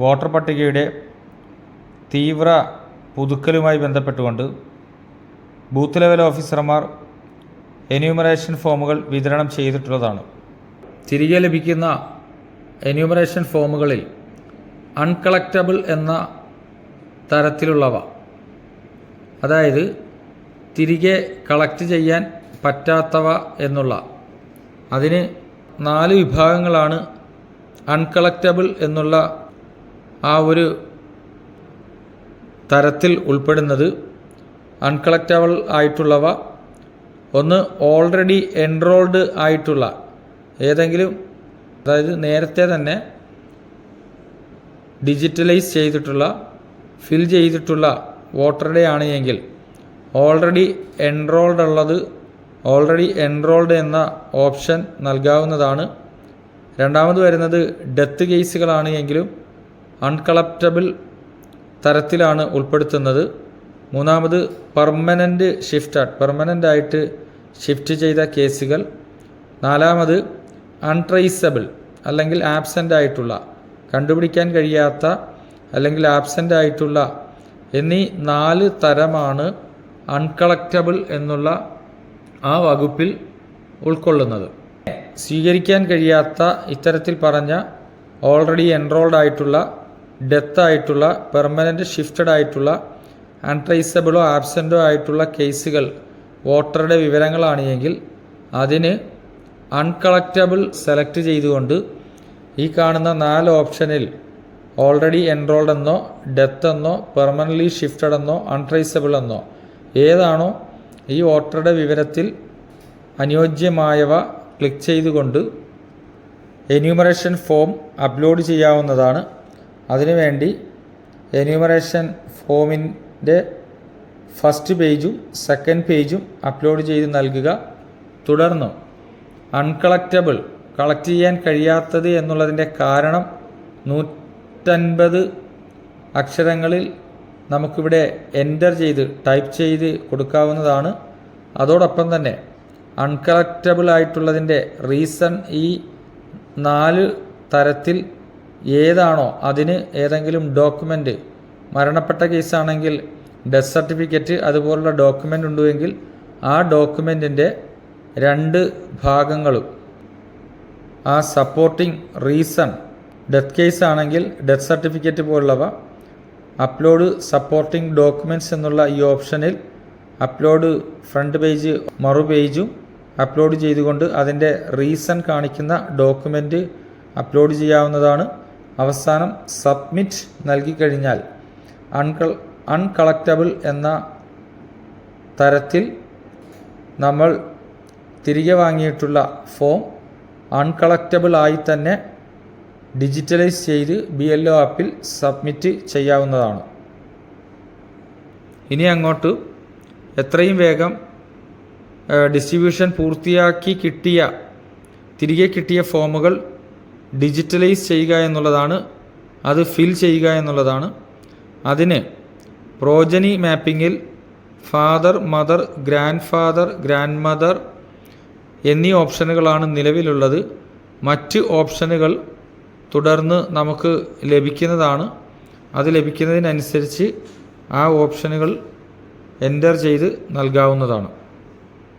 Voter പട്ടികയുടെ തീവ്ര പുതുക്കലുമായി ബന്ധപ്പെട്ടുകൊണ്ട് ബൂത്ത് ലെവൽ ഓഫീസർമാർ എന്യൂമറേഷൻ ഫോമുകൾ വിതരണം ചെയ്തിട്ടുള്ളതാണ്. തിരികെ ലഭിക്കുന്ന എന്യൂമറേഷൻ ഫോമുകളിൽ അൺകളക്റ്റബിൾ എന്ന തരത്തിലുള്ളവ, അതായത് തിരികെ കളക്ട് ചെയ്യാൻ പറ്റാത്തവ എന്നുള്ള, അതിന് 4 വിഭാഗങ്ങളാണ് അൺകളക്റ്റബിൾ എന്നുള്ള ആ ഒരു തരത്തിൽ ഉൾപ്പെടുന്നത്. അൺകളക്റ്റബിൾ ആയിട്ടുള്ളവ, ഒന്ന് ഓൾറെഡി എൻറോൾഡ് ആയിട്ടുള്ള ഏതെങ്കിലും, അതായത് നേരത്തെ തന്നെ ഡിജിറ്റലൈസ് ചെയ്തിട്ടുള്ള ഫിൽ ചെയ്തിട്ടുള്ള വോട്ടറുടെ ആണ് എങ്കിൽ ഓൾറെഡി എൻറോൾഡ് എന്ന ഓപ്ഷൻ നൽകാവുന്നതാണ്. രണ്ടാമത് വരുന്നത് ഡെത്ത് കേസുകളാണ് എങ്കിലും അൺകളക്റ്റബിൾ തരത്തിലാണ് ഉൾപ്പെടുത്തുന്നത്. മൂന്നാമത് പെർമനൻ്റ് ആയിട്ട് ഷിഫ്റ്റ് ചെയ്ത കേസുകൾ. നാലാമത് അൺട്രേസബിൾ അല്ലെങ്കിൽ ആബ്സെൻ്റ് ആയിട്ടുള്ള, കണ്ടുപിടിക്കാൻ കഴിയാത്ത അല്ലെങ്കിൽ ആബ്സെൻ്റ് ആയിട്ടുള്ള എന്നീ 4 തരമാണ് അൺകളക്റ്റബിൾ എന്നുള്ള ആ വകുപ്പിൽ ഉൾക്കൊള്ളുന്നത്. സ്വീകരിക്കാൻ കഴിയാത്ത ഇത്തരത്തിൽ പറഞ്ഞ ഓൾറെഡി എൻറോൾഡ് ആയിട്ടുള്ള, ഡെത്ത് ആയിട്ടുള്ള, പെർമനൻ്റ് ഷിഫ്റ്റഡ് ആയിട്ടുള്ള, അൺട്രേസബിളോ ആബ്സെൻറ്റോ ആയിട്ടുള്ള കേസുകൾ വോട്ടറുടെ വിവരങ്ങളാണ് എങ്കിൽ അതിന് അൺകളക്റ്റബിൾ സെലക്ട് ചെയ്തുകൊണ്ട് ഈ കാണുന്ന 4 ഓപ്ഷനിൽ ഓൾറെഡി എൻറോൾഡ് എന്നോ, ഡെത്ത് എന്നോ, പെർമനൻ്റ്ലി ഷിഫ്റ്റഡ് എന്നോ, അൺട്രേസബിൾ എന്നോ ഏതാണോ ഈ വോട്ടറുടെ വിവരത്തിൽ അനുയോജ്യമായവ ക്ലിക്ക് ചെയ്തുകൊണ്ട് എന്യൂമറേഷൻ ഫോം അപ്ലോഡ് ചെയ്യാവുന്നതാണ്. അതിനുവേണ്ടി എന്യൂമറേഷൻ ഫോമിൻ്റെ ഫസ്റ്റ് പേജും സെക്കൻഡ് പേജും അപ്ലോഡ് ചെയ്ത് നൽകുക. തുടർന്ന് അൺകളക്റ്റബിൾ, കളക്ട് ചെയ്യാൻ കഴിയാത്തത് എന്നുള്ളതിൻ്റെ കാരണം 150 അക്ഷരങ്ങളിൽ നമുക്കിവിടെ എൻ്റർ ചെയ്ത് ടൈപ്പ് ചെയ്ത് കൊടുക്കാവുന്നതാണ്. അതോടൊപ്പം തന്നെ അൺകളക്റ്റബിൾ ആയിട്ടുള്ളതിൻ്റെ റീസൺ ഈ 4 തരത്തിൽ ഏതാണോ അതിന് ഏതെങ്കിലും ഡോക്യുമെൻ്റ്, മരണപ്പെട്ട കേസാണെങ്കിൽ ഡെത്ത് സർട്ടിഫിക്കറ്റ് അതുപോലുള്ള ഡോക്യുമെൻ്റ് ഉണ്ടെങ്കിൽ ആ ഡോക്യുമെൻറ്റിൻ്റെ 2 ഭാഗങ്ങളും, ആ സപ്പോർട്ടിംഗ് റീസൺ, ഡെത്ത് കേസ് ആണെങ്കിൽ ഡെത്ത് സർട്ടിഫിക്കറ്റ് പോലുള്ളവ, അപ്ലോഡ് സപ്പോർട്ടിംഗ് ഡോക്യുമെൻറ്റ്സ് എന്നുള്ള ഈ ഓപ്ഷനിൽ അപ്ലോഡ് ഫ്രണ്ട് പേജ് മറു പേജും അപ്ലോഡ് ചെയ്തുകൊണ്ട് അതിൻ്റെ റീസൺ കാണിക്കുന്ന ഡോക്യുമെൻ്റ് അപ്ലോഡ് ചെയ്യാവുന്നതാണ്. അവസാനം സബ്മിറ്റ് നൽകിക്കഴിഞ്ഞാൽ അൺകളക്റ്റബിൾ എന്ന തരത്തിൽ നമ്മൾ തിരികെ വാങ്ങിയിട്ടുള്ള ഫോം അൺകളക്റ്റബിൾ ആയി തന്നെ ഡിജിറ്റലൈസ് ചെയ്ത് BLO ആപ്പിൽ സബ്മിറ്റ് ചെയ്യാവുന്നതാണ്. ഇനി അങ്ങോട്ട് എത്രയും വേഗം ഡിസ്ട്രിബ്യൂഷൻ പൂർത്തിയാക്കി തിരികെ കിട്ടിയ ഫോമുകൾ ഡിജിറ്റലൈസ് ചെയ്യുക എന്നുള്ളതാണ്, അത് ഫിൽ ചെയ്യുക എന്നുള്ളതാണ്. അതിന് പ്രോജനി മാപ്പിങ്ങിൽ father, mother, grandfather, grandmother എന്നീ ഓപ്ഷനുകളാണ് നിലവിലുള്ളത്. മറ്റ് ഓപ്ഷനുകൾ തുടർന്ന് നമുക്ക് ലഭിക്കുന്നതാണ്. അത് ലഭിക്കുന്നതിനനുസരിച്ച് ആ ഓപ്ഷനുകൾ എൻ്റർ ചെയ്ത് നൽകാവുന്നതാണ്.